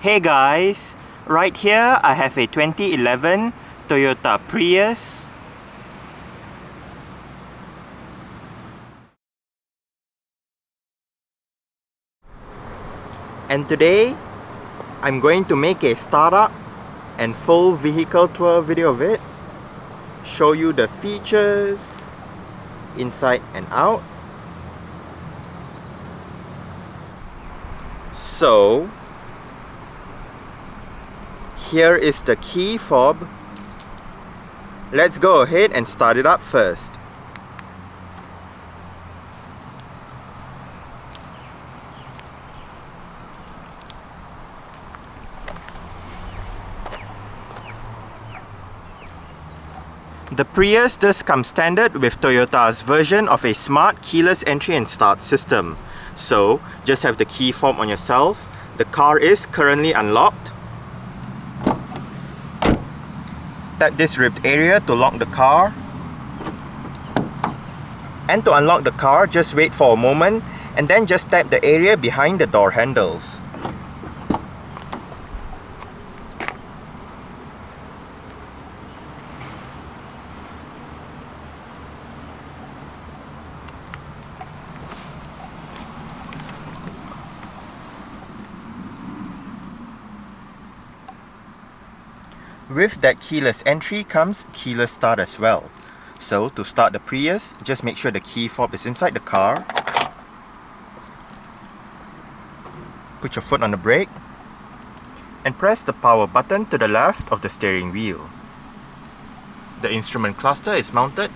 Hey guys, right here I have a 2011 Toyota Prius. And today I'm going to make a startup and full vehicle tour video of it. Show you the features inside and out. So here is the key fob. Let's go ahead and start it up first. The Prius does come standard with Toyota's version of a smart keyless entry and start system. So just have the key fob on yourself. The car is currently unlocked. Tap this ribbed area to lock the car. And to unlock the car, just wait for a moment and then just tap the area behind the door handles. With that keyless entry comes keyless start as well. So to start the Prius, just make sure the key fob is inside the car. Put your foot on the brake and press the power button to the left of the steering wheel. The instrument cluster is mounted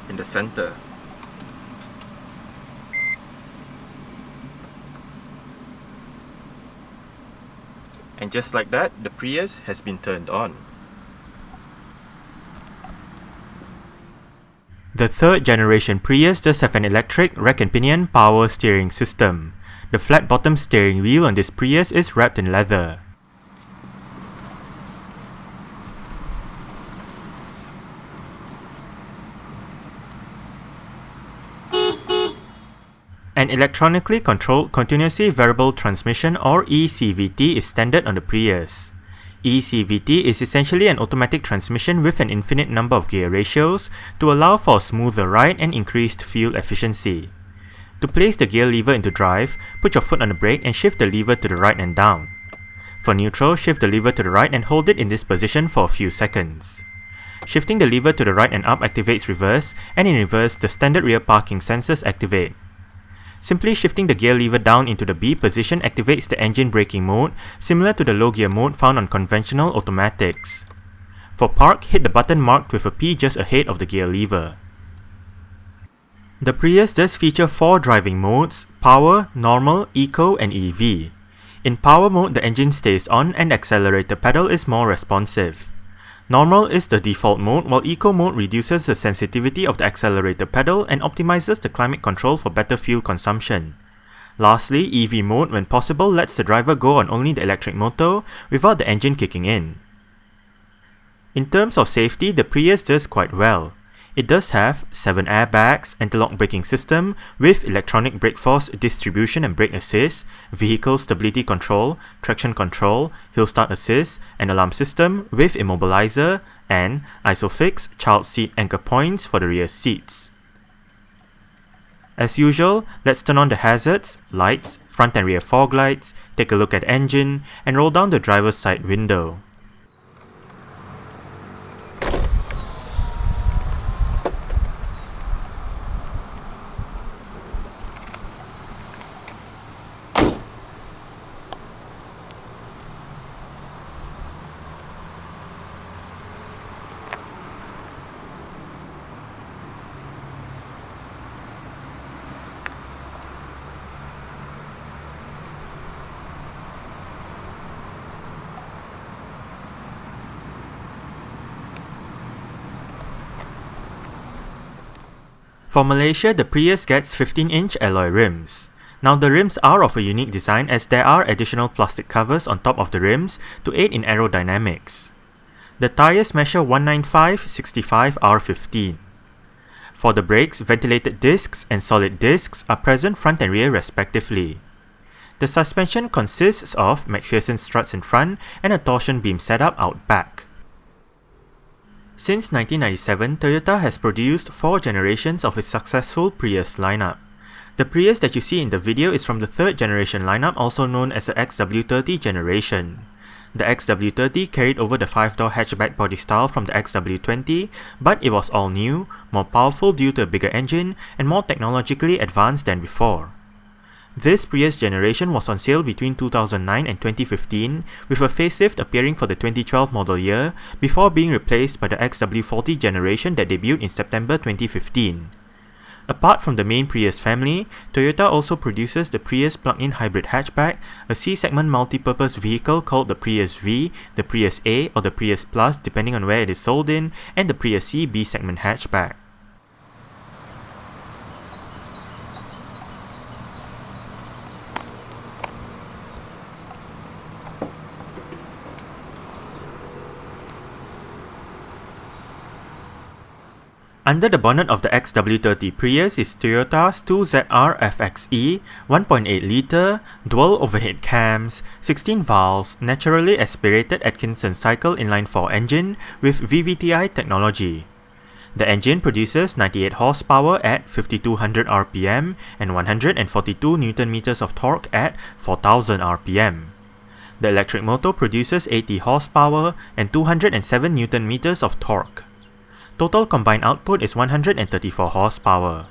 in the center. And just like that, the Prius has been turned on. The third generation Prius does have an electric rack and pinion power steering system. The flat bottom steering wheel on this Prius is wrapped in leather. An electronically controlled continuously variable transmission or E-CVT is standard on the Prius. E-CVT is essentially an automatic transmission with an infinite number of gear ratios to allow for a smoother ride and increased fuel efficiency. To place the gear lever into drive, put your foot on the brake and shift the lever to the right and down. For neutral, shift the lever to the right and hold it in this position for a few seconds. Shifting the lever to the right and up activates reverse, and in reverse, the standard rear parking sensors activate. Simply shifting the gear lever down into the B position activates the engine braking mode, similar to the low gear mode found on conventional automatics. For park, hit the button marked with a P just ahead of the gear lever. The Prius does feature 4 driving modes: Power, Normal, Eco and EV. In Power mode, the engine stays on and the accelerator pedal is more responsive. Normal is the default mode, while Eco mode reduces the sensitivity of the accelerator pedal and optimizes the climate control for better fuel consumption. Lastly, EV mode, when possible, lets the driver go on only the electric motor without the engine kicking in. In terms of safety, the Prius does quite well. It does have 7 airbags, anti-lock braking system with electronic brake force distribution and brake assist, vehicle stability control, traction control, hill start assist, and alarm system with immobilizer, and ISOFIX child seat anchor points for the rear seats. As usual, let's turn on the hazards, lights, front and rear fog lights, take a look at engine, and roll down the driver's side window. For Malaysia, the Prius gets 15-inch alloy rims. Now the rims are of a unique design as there are additional plastic covers on top of the rims to aid in aerodynamics. The tyres measure 195/65 R15. For the brakes, ventilated discs and solid discs are present front and rear respectively. The suspension consists of McPherson struts in front and a torsion beam setup out back. Since 1997, Toyota has produced 4 generations of its successful Prius lineup. The Prius that you see in the video is from the 3rd generation lineup, also known as the XW30 generation. The XW30 carried over the 5-door hatchback body style from the XW20, but it was all new, more powerful due to a bigger engine, and more technologically advanced than before. This Prius generation was on sale between 2009 and 2015, with a facelift appearing for the 2012 model year, before being replaced by the XW40 generation that debuted in September 2015. Apart from the main Prius family, Toyota also produces the Prius plug-in hybrid hatchback, a C-segment multi-purpose vehicle called the Prius V, the Prius A or the Prius Plus depending on where it is sold in, and the Prius C B-segment hatchback. Under the bonnet of the XW30 Prius is Toyota's 2ZR FXE, 1.8 litre, dual overhead cams, 16 valves, naturally aspirated Atkinson cycle inline-4 engine with VVTi technology. The engine produces 98 horsepower at 5200 rpm and 142 Nm of torque at 4000 rpm. The electric motor produces 80 horsepower and 207 Nm of torque. Total combined output is 134 horsepower.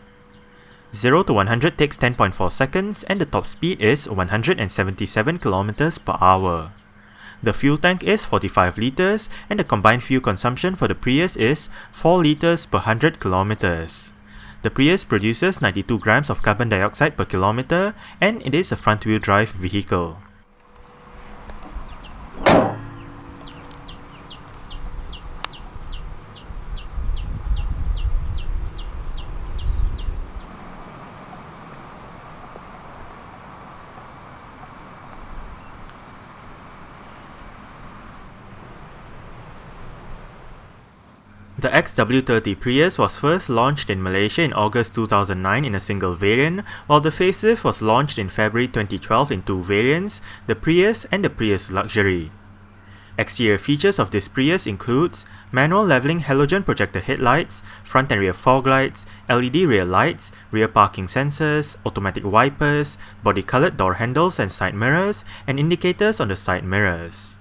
0 to 100 takes 10.4 seconds and the top speed is 177 km per hour. The fuel tank is 45 litres and the combined fuel consumption for the Prius is 4 litres per 100 km. The Prius produces 92 grams of carbon dioxide per kilometer and it is a front-wheel drive vehicle. The XW30 Prius was first launched in Malaysia in August 2009 in a single variant, while the facelift was launched in February 2012 in 2 variants, the Prius and the Prius Luxury. Exterior features of this Prius includes manual leveling halogen projector headlights, front and rear fog lights, LED rear lights, rear parking sensors, automatic wipers, body-colored door handles and side mirrors, and indicators on the side mirrors.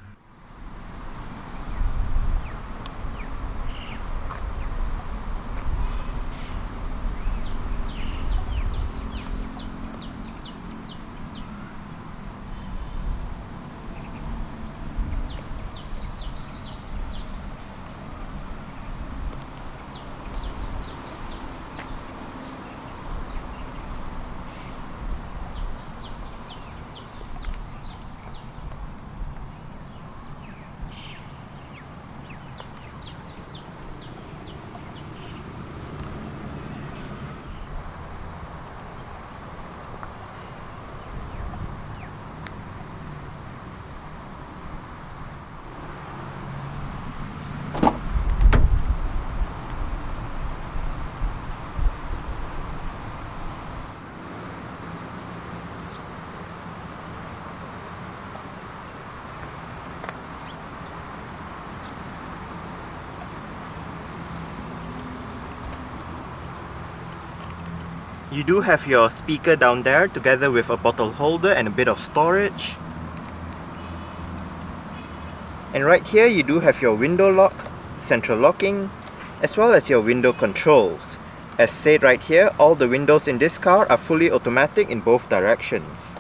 You do have your speaker down there together with a bottle holder and a bit of storage. And right here you do have your window lock, central locking, as well as your window controls. As said right here, all the windows in this car are fully automatic in both directions.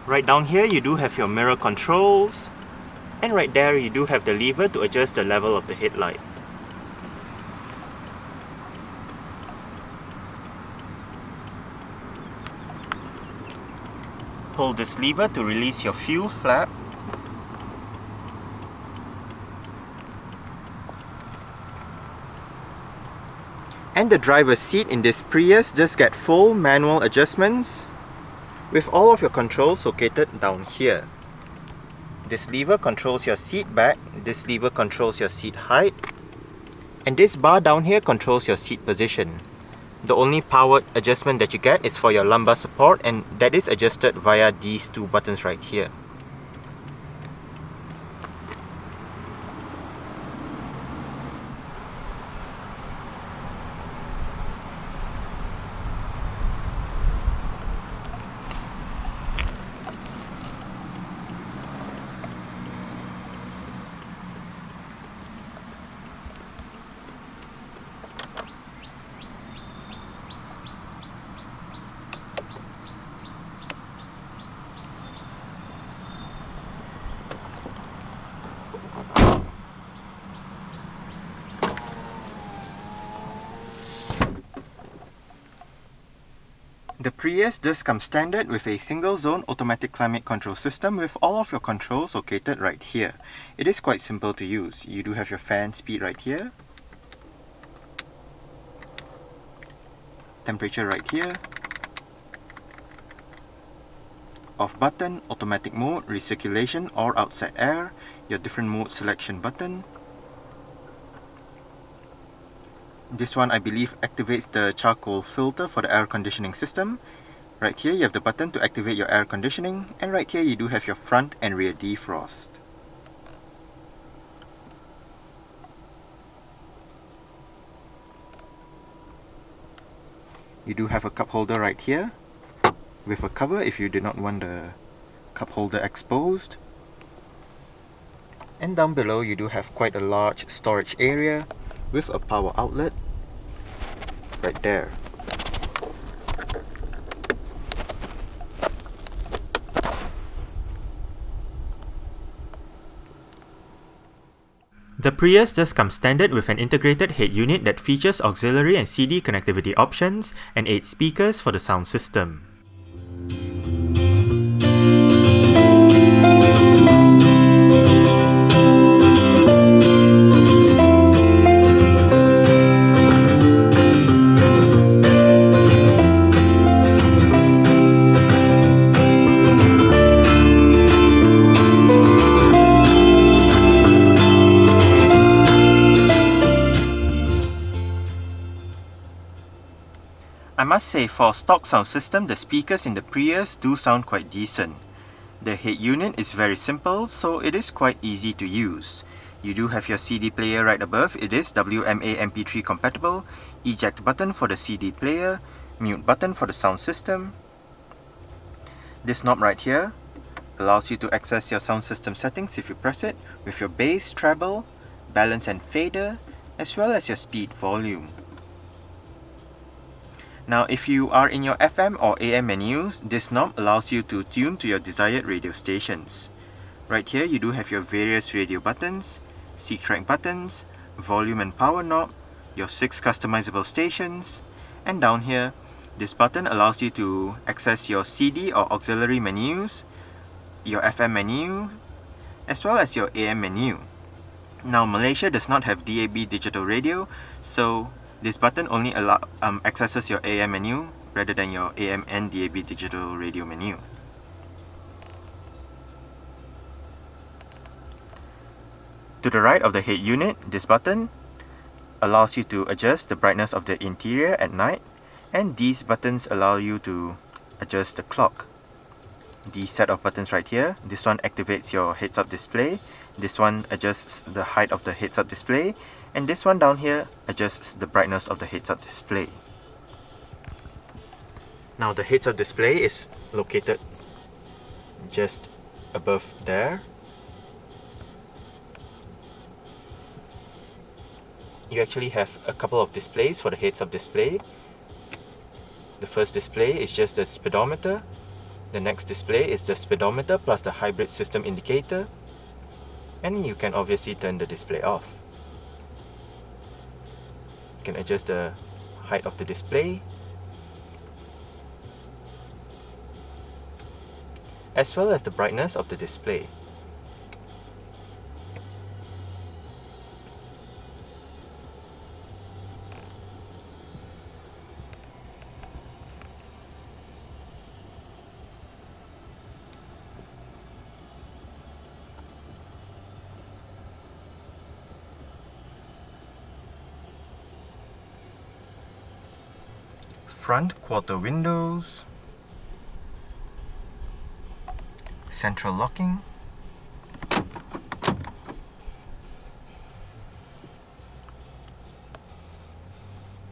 Right down here you do have your mirror controls, and right there you do have the lever to adjust the level of the headlight. Hold this lever to release your fuel flap. And the driver's seat in this Prius just get full manual adjustments with all of your controls located down here. This lever controls your seat back, this lever controls your seat height, and this bar down here controls your seat position. The only powered adjustment that you get is for your lumbar support, and that is adjusted via these two buttons right here. The Prius does come standard with a single zone automatic climate control system with all of your controls located right here. It is quite simple to use. You do have your fan speed right here, temperature right here, off button, automatic mode, recirculation or outside air, your different mode selection button. This one I believe activates the charcoal filter for the air conditioning system. Right here you have the button to activate your air conditioning, and right here you do have your front and rear defrost. You do have a cup holder right here with a cover if you do not want the cup holder exposed. And down below you do have quite a large storage area with a power outlet right there. The Prius just comes standard with an integrated head unit that features auxiliary and CD connectivity options and 8 speakers for the sound system. I must say, for stock sound system, the speakers in the Prius do sound quite decent. The head unit is very simple, so it is quite easy to use. You do have your CD player right above. It is WMA MP3 compatible, eject button for the CD player, mute button for the sound system. This knob right here allows you to access your sound system settings if you press it, with your bass, treble, balance and fader, as well as your speed volume. Now if you are in your FM or AM menus, this knob allows you to tune to your desired radio stations. Right here you do have your various radio buttons, C-track buttons, volume and power knob, your 6 customizable stations, and down here this button allows you to access your CD or auxiliary menus, your FM menu, as well as your AM menu. Now Malaysia does not have DAB digital radio, so this button only accesses your AM menu rather than your AM and DAB digital radio menu. To the right of the head unit, this button allows you to adjust the brightness of the interior at night, and these buttons allow you to adjust the clock. These set of buttons right here, this one activates your heads-up display, this one adjusts the height of the heads-up display, and this one down here adjusts the brightness of the heads-up display. Now the heads-up display is located just above there. You actually have a couple of displays for the heads-up display. The first display is just the speedometer. The next display is the speedometer plus the hybrid system indicator. And you can obviously turn the display off. You can adjust the height of the display, as well as the brightness of the display. front quarter windows, central locking,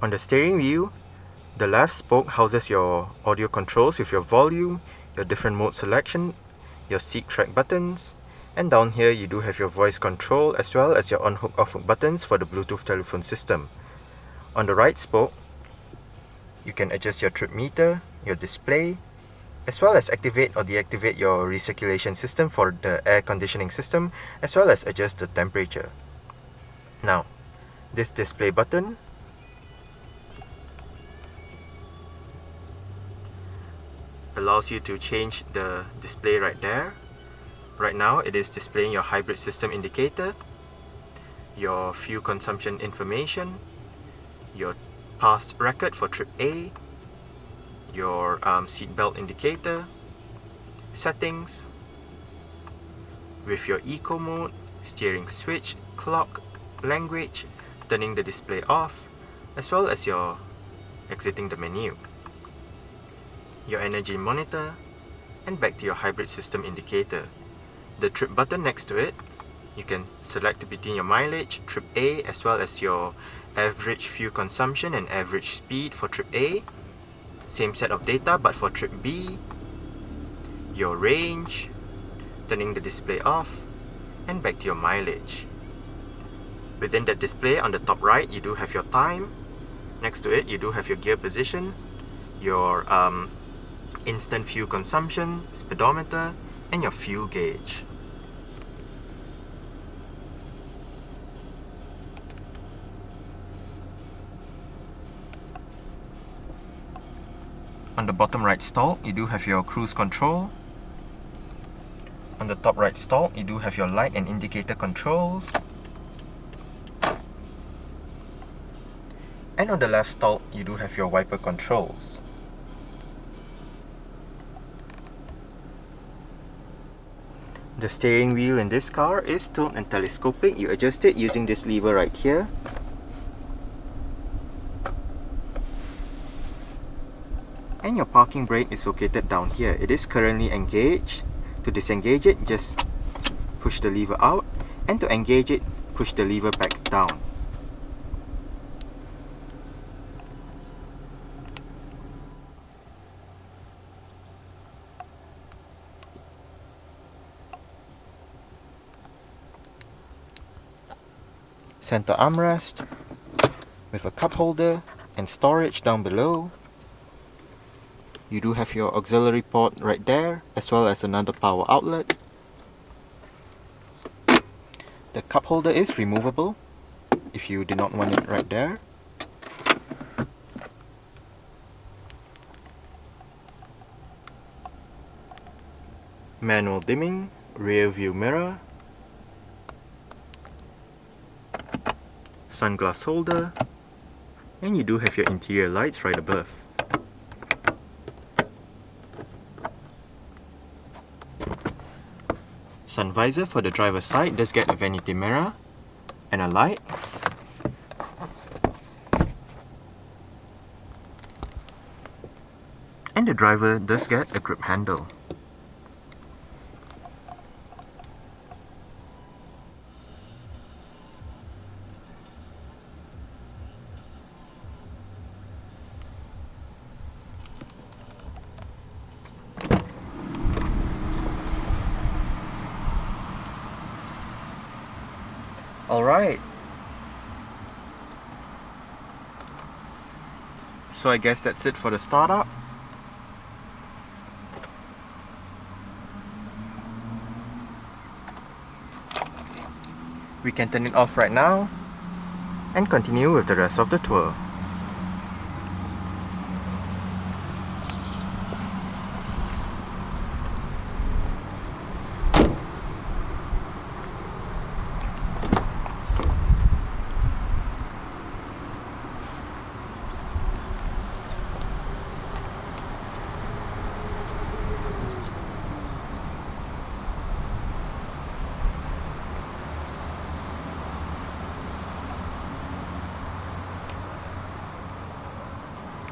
on the steering wheel, the left spoke houses your audio controls with your volume, your different mode selection, your seat track buttons, and down here you do have your voice control as well as your on-hook off-hook buttons for the Bluetooth telephone system. On the right spoke, you can adjust your trip meter, your display, as well as activate or deactivate your recirculation system for the air conditioning system, as well as adjust the temperature. Now, this display button allows you to change the display right there. Right now it is displaying your hybrid system indicator, your fuel consumption information, your past record for trip A, your seat belt indicator, settings, with your eco mode, steering switch, clock, language, turning the display off, as well as your exiting the menu, your energy monitor, and back to your hybrid system indicator. The trip button next to it, you can select between your mileage, trip A, as well as your average fuel consumption and average speed for trip A. Same set of data but for trip B, your range, turning the display off, and back to your mileage. Within that display on the top right, you do have your time. Next to it, you do have your gear position, your instant fuel consumption, speedometer, and your fuel gauge. On the bottom right stall, you do have your cruise control. On the top right stall, you do have your light and indicator controls. And on the left stall, you do have your wiper controls. The steering wheel in this car is tilt and telescopic. You adjust it using this lever right here. And your parking brake is located down here. It is currently engaged. To disengage it, just push the lever out, and to engage it, push the lever back down. Center armrest with a cup holder and storage down below. You do have your auxiliary port right there, as well as another power outlet. The cup holder is removable if you do not want it right there. Manual dimming, rear view mirror, sunglass holder, and you do have your interior lights right above. Sun visor for the driver's side does get a vanity mirror and a light. And the driver does get a grip handle. Alright, so I guess that's it for the startup. We can turn it off right now and continue with the rest of the tour.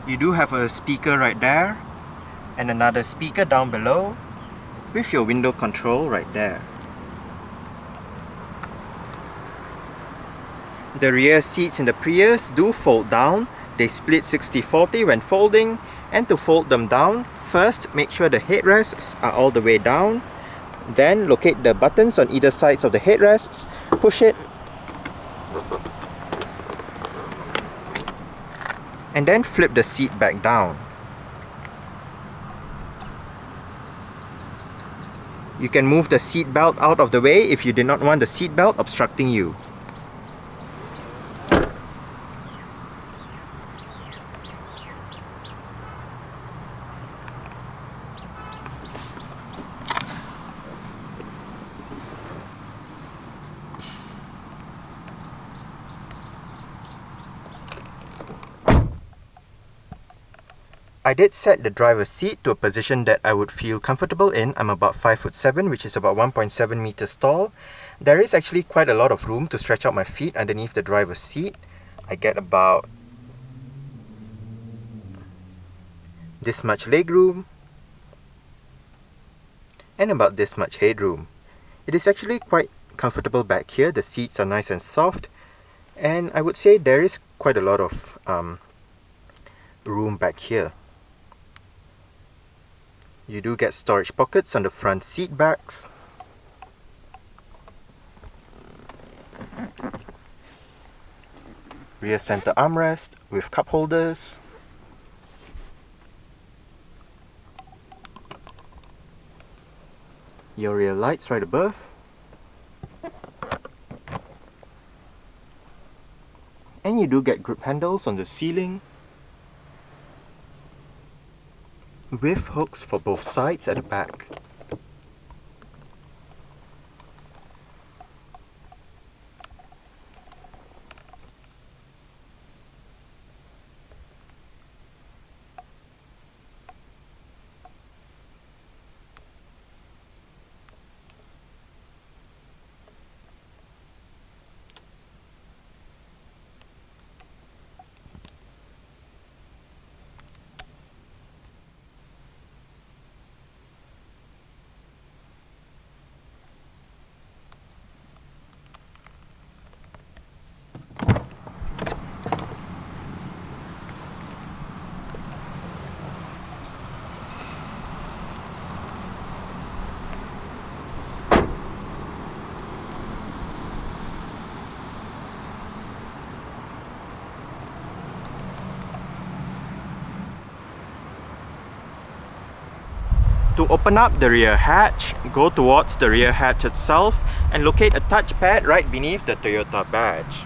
You do have a speaker right there and another speaker down below with your window control right there. The rear seats in the Prius do fold down. They split 60-40 when folding, and to fold them down, first make sure the headrests are all the way down. Then locate the buttons on either sides of the headrests, push it, and then flip the seat back down. You can move the seat belt out of the way if you did not want the seat belt obstructing you. I did set the driver's seat to a position that I would feel comfortable in. I'm about 5'7", which is about 1.7 meters tall. There is actually quite a lot of room to stretch out my feet underneath the driver's seat. I get about this much leg room and about this much headroom. It is actually quite comfortable back here. The seats are nice and soft, and I would say there is quite a lot of room back here. You do get storage pockets on the front seat backs. Rear center armrest with cup holders. Your rear lights right above. And you do get grip handles on the ceiling, with hooks for both sides at the back. To open up the rear hatch, go towards the rear hatch itself and locate a touchpad right beneath the Toyota badge.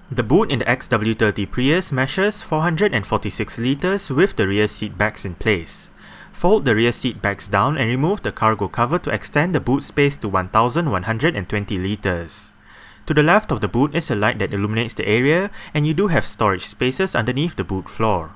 The boot in the XW30 Prius measures 446 litres with the rear seat backs in place. Fold the rear seat backs down and remove the cargo cover to extend the boot space to 1120 litres. To the left of the boot is a light that illuminates the area, and you do have storage spaces underneath the boot floor.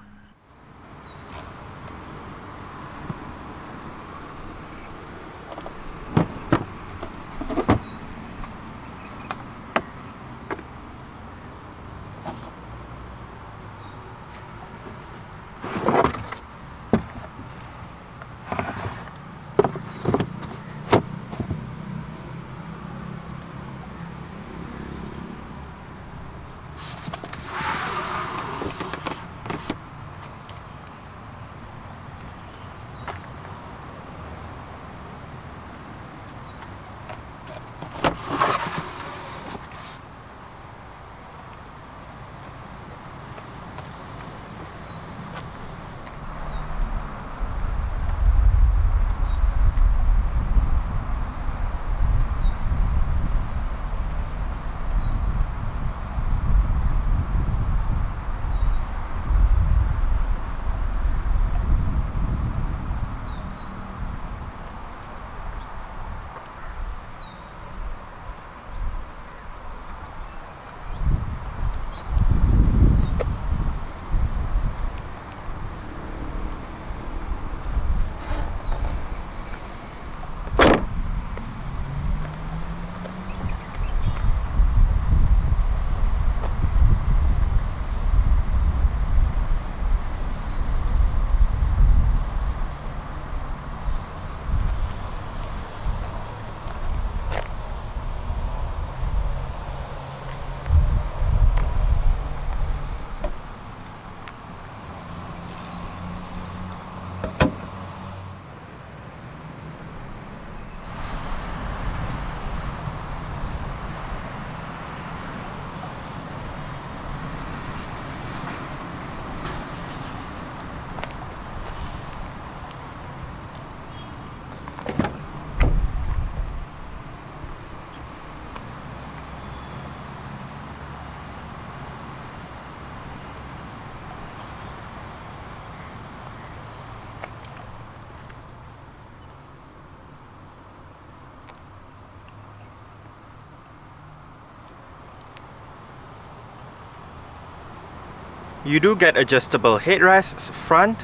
You do get adjustable headrests front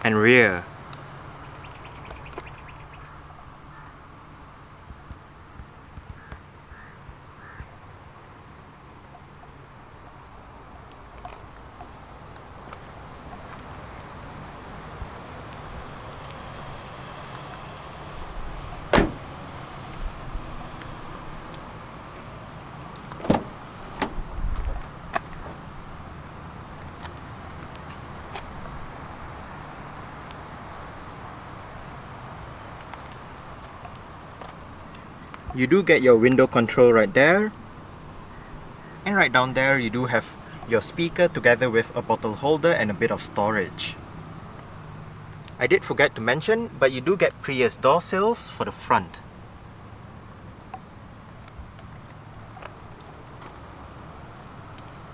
and rear. You do get your window control right there, and right down there you do have your speaker together with a bottle holder and a bit of storage. I did forget to mention, but you do get Prius door sills for the front.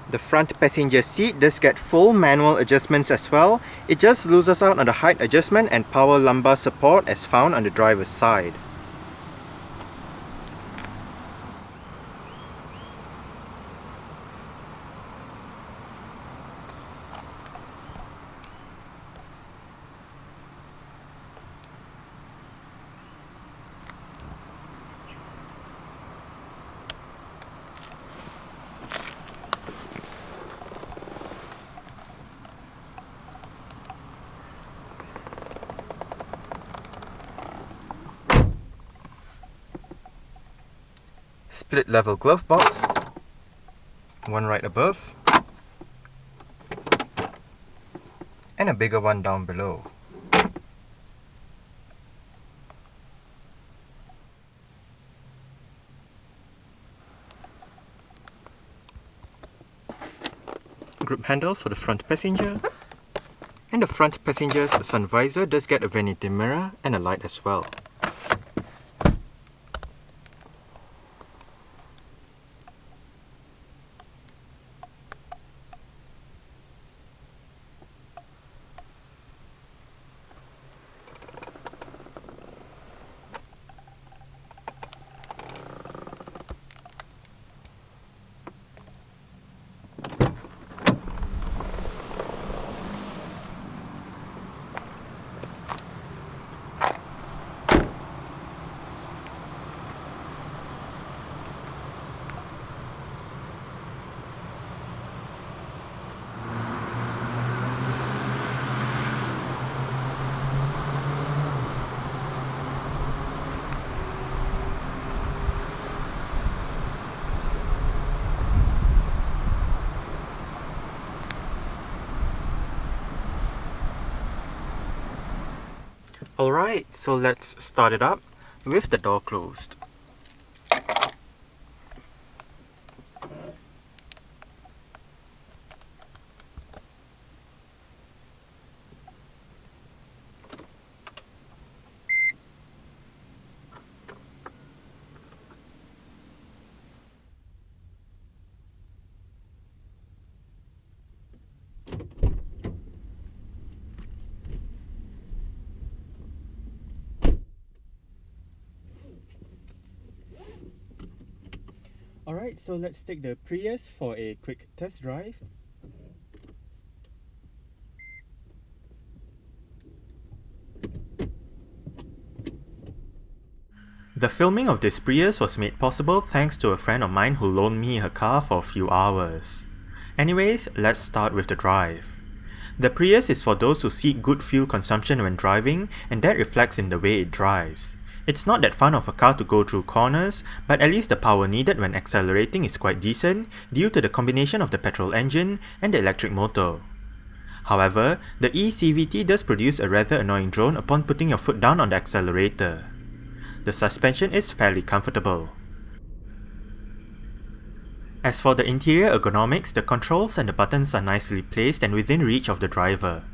The front passenger seat does get full manual adjustments as well. It just loses out on the height adjustment and power lumbar support as found on the driver's side. Split level glove box, one right above, and a bigger one down below. Grip handle for the front passenger, and the front passenger's sun visor does get a vanity mirror and a light as well. Alright, so let's start it up with the door closed. Alright, so let's take the Prius for a quick test drive. The filming of this Prius was made possible thanks to a friend of mine who loaned me her car for a few hours. Anyways, let's start with the drive. The Prius is for those who seek good fuel consumption when driving, and that reflects in the way it drives. It's not that fun of a car to go through corners, but at least the power needed when accelerating is quite decent due to the combination of the petrol engine and the electric motor. However, the E-CVT does produce a rather annoying drone upon putting your foot down on the accelerator. The suspension is fairly comfortable. As for the interior ergonomics, the controls and the buttons are nicely placed and within reach of the driver.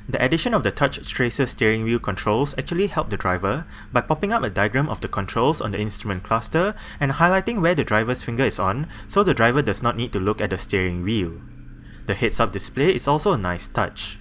The addition of the touch tracer steering wheel controls actually helped the driver by popping up a diagram of the controls on the instrument cluster and highlighting where the driver's finger is on, so the driver does not need to look at the steering wheel. The heads-up display is also a nice touch.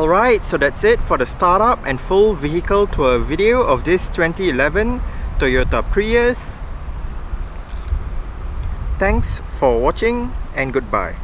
Alright, so that's it for the startup and full vehicle tour video of this 2011 Toyota Prius. Thanks for watching and goodbye.